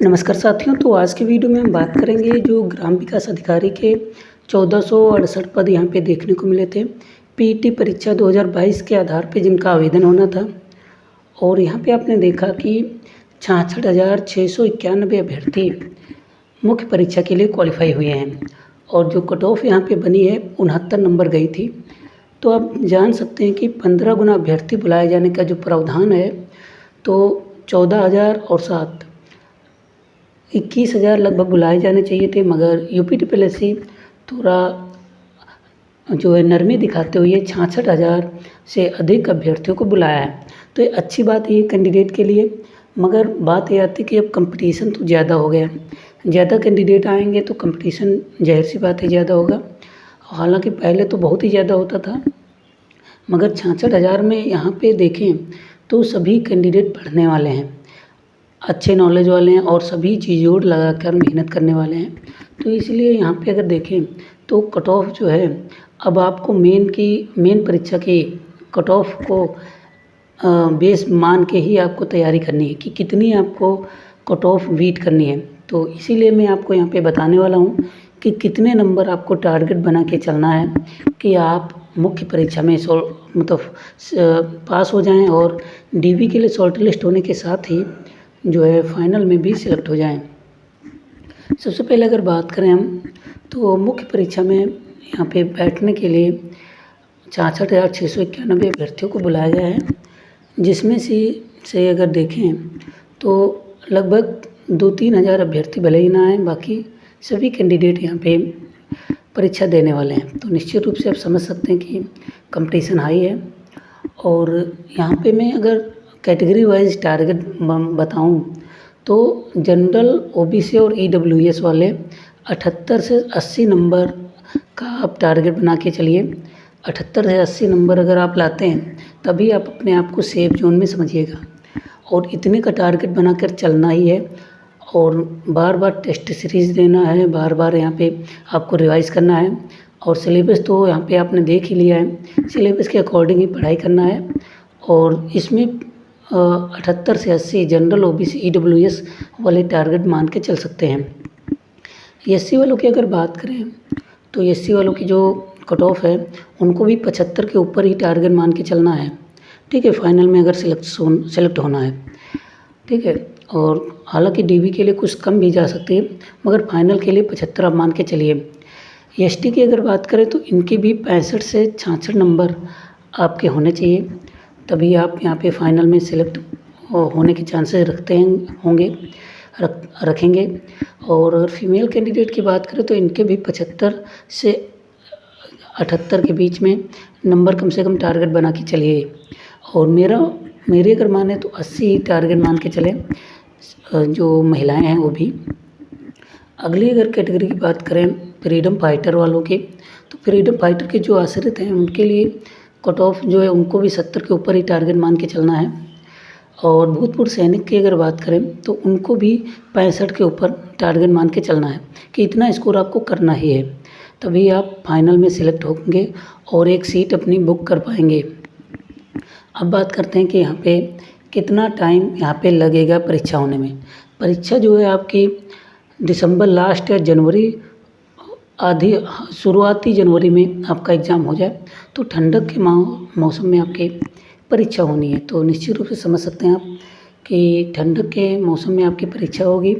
नमस्कार साथियों। तो आज की वीडियो में हम बात करेंगे जो ग्राम विकास अधिकारी के 1468 पद यहाँ पे देखने को मिले थे। पीईटी परीक्षा 2022 के आधार पे जिनका आवेदन होना था और यहाँ पे आपने देखा कि 66,691 अभ्यर्थी मुख्य परीक्षा के लिए क्वालिफाई हुए हैं और जो कट ऑफ यहाँ पे बनी है 69 नंबर गई थी। तो आप जान सकते हैं कि 15 गुना अभ्यर्थी बुलाए जाने का जो प्रावधान है तो 14,000 और 7 21,000 लगभग बुलाए जाने चाहिए थे, मगर यूपीटीपीएससी थोड़ा जो है नरमी दिखाते हुए 66,000 से अधिक अभ्यर्थियों को बुलाया है। तो ये अच्छी बात है कैंडिडेट के लिए, मगर बात ये आती है कि अब कंपटीशन तो ज़्यादा हो गया है। ज़्यादा कैंडिडेट आएंगे तो कंपटीशन ज़ाहिर सी बात है ज़्यादा होगा। हालांकि पहले तो बहुत ही ज़्यादा होता था, मगर 66,000 में यहाँ पे देखें तो सभी कैंडिडेट पढ़ने वाले हैं, अच्छे नॉलेज वाले हैं और सभी चीज़ों लगाकर मेहनत करने वाले हैं। तो इसलिए यहाँ पे अगर देखें तो कट ऑफ जो है अब आपको मेन परीक्षा की कट ऑफ को बेस मान के ही आपको तैयारी करनी है कि कितनी आपको कट ऑफ बीट करनी है। तो इसीलिए मैं आपको यहाँ पे बताने वाला हूँ कि कितने नंबर आपको टारगेट बना के चलना है कि आप मुख्य परीक्षा में पास हो जाएं और डीवी के लिए शॉर्ट लिस्ट होने के साथ ही जो है फाइनल में भी सिलेक्ट हो जाएं। सबसे पहले अगर बात करें हम तो मुख्य परीक्षा में यहाँ पे बैठने के लिए 66,691 अभ्यर्थियों को बुलाया गया है, जिसमें से अगर देखें तो लगभग 2-3 हज़ार अभ्यर्थी भले ही ना आए, बाकी सभी कैंडिडेट यहाँ पे परीक्षा देने वाले हैं। तो निश्चित रूप से आप समझ सकते हैं कि कंपटीशन हाई है। और यहाँ पे मैं अगर कैटेगरी वाइज टारगेट बताऊं तो जनरल, ओबीसी और ईडब्ल्यूएस वाले 78 से 80 नंबर का आप टारगेट बना के चलिए। 78 से 80 नंबर अगर आप लाते हैं तभी आप अपने आप को सेफ जोन में समझिएगा और इतने का टारगेट बनाकर चलना ही है। और बार बार टेस्ट सीरीज़ देना है, बार बार यहाँ पे आपको रिवाइज करना है और सिलेबस तो यहाँ पे आपने देख ही लिया है, सिलेबस के अकॉर्डिंग ही पढ़ाई करना है। और इसमें 78 से 80 जनरल, ओबीसी, ईडब्ल्यूएस वाले टारगेट मान के चल सकते हैं। एससी वालों की अगर बात करें तो एससी वालों की जो कट ऑफ है उनको भी 75 के ऊपर ही टारगेट मान के चलना है, ठीक है, फाइनल में अगर सेलेक्ट होना है, ठीक है। और हालांकि डीवी के लिए कुछ कम भी जा सकती है, मगर फाइनल के लिए 75 आप मान के चलिए। एसटी की अगर बात करें तो इनके भी 65 से 66 नंबर आपके होने चाहिए, तभी आप यहाँ पे फाइनल में सिलेक्ट होने के चांसेस रखेंगे। और अगर फीमेल कैंडिडेट की बात करें तो इनके भी 75 से 78 के बीच में नंबर कम से कम टारगेट बना के चलिए। और मेरे अगर माने तो 80 टारगेट मान के चले, जो महिलाएं हैं वो भी। अगली अगर कैटेगरी की बात करें फ्रीडम फाइटर वालों की, तो फ्रीडम फाइटर के जो आश्रित हैं उनके लिए कट ऑफ जो है उनको भी 70 के ऊपर ही टारगेट मान के चलना है। और भूतपूर्व सैनिक की अगर बात करें तो उनको भी 65 के ऊपर टारगेट मान के चलना है कि इतना स्कोर आपको करना ही है, तभी आप फाइनल में सिलेक्ट होंगे और एक सीट अपनी बुक कर पाएंगे। अब बात करते हैं कि यहाँ पे कितना टाइम यहाँ पे लगेगा परीक्षा होने में। परीक्षा जो है आपकी दिसंबर लास्ट या जनवरी आधी शुरुआती जनवरी में आपका एग्ज़ाम हो जाए तो ठंडक के मौसम में आपकी परीक्षा होनी है। तो निश्चित रूप से समझ सकते हैं आप कि ठंडक के मौसम में आपकी परीक्षा होगी।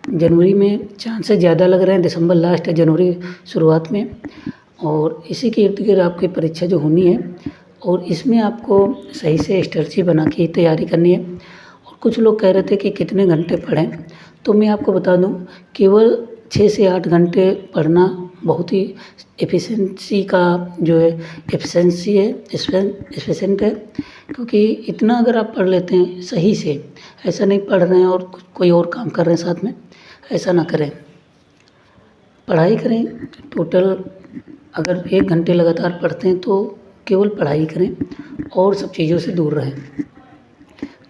जनवरी में चांसेस ज़्यादा लग रहे हैं, दिसंबर लास्ट या जनवरी शुरुआत में। और इसी के इर्द गिर्द आपकी परीक्षा जो होनी है और इसमें आपको सही से स्ट्रेटजी बना के तैयारी करनी है। और कुछ लोग कह रहे थे कि कितने घंटे पढ़ें, तो मैं आपको बता दूं केवल 6 से 8 घंटे पढ़ना बहुत ही एफिशिएंसी है, एफिशिएंट है। क्योंकि इतना अगर आप पढ़ लेते हैं सही से, ऐसा नहीं पढ़ रहे हैं और कोई और काम कर रहे हैं साथ में, ऐसा ना करें। पढ़ाई करें टोटल, अगर 1 घंटे लगातार पढ़ते हैं तो केवल पढ़ाई करें और सब चीज़ों से दूर रहें।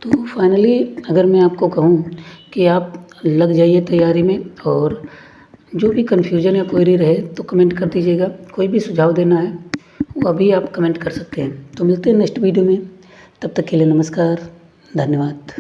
तो फाइनली अगर मैं आपको कहूँ कि आप लग जाइए तैयारी में, और जो भी कन्फ्यूजन या क्वेरी रहे तो कमेंट कर दीजिएगा। कोई भी सुझाव देना है वो अभी आप कमेंट कर सकते हैं। तो मिलते हैं नेक्स्ट वीडियो में, तब तक के लिए नमस्कार, धन्यवाद।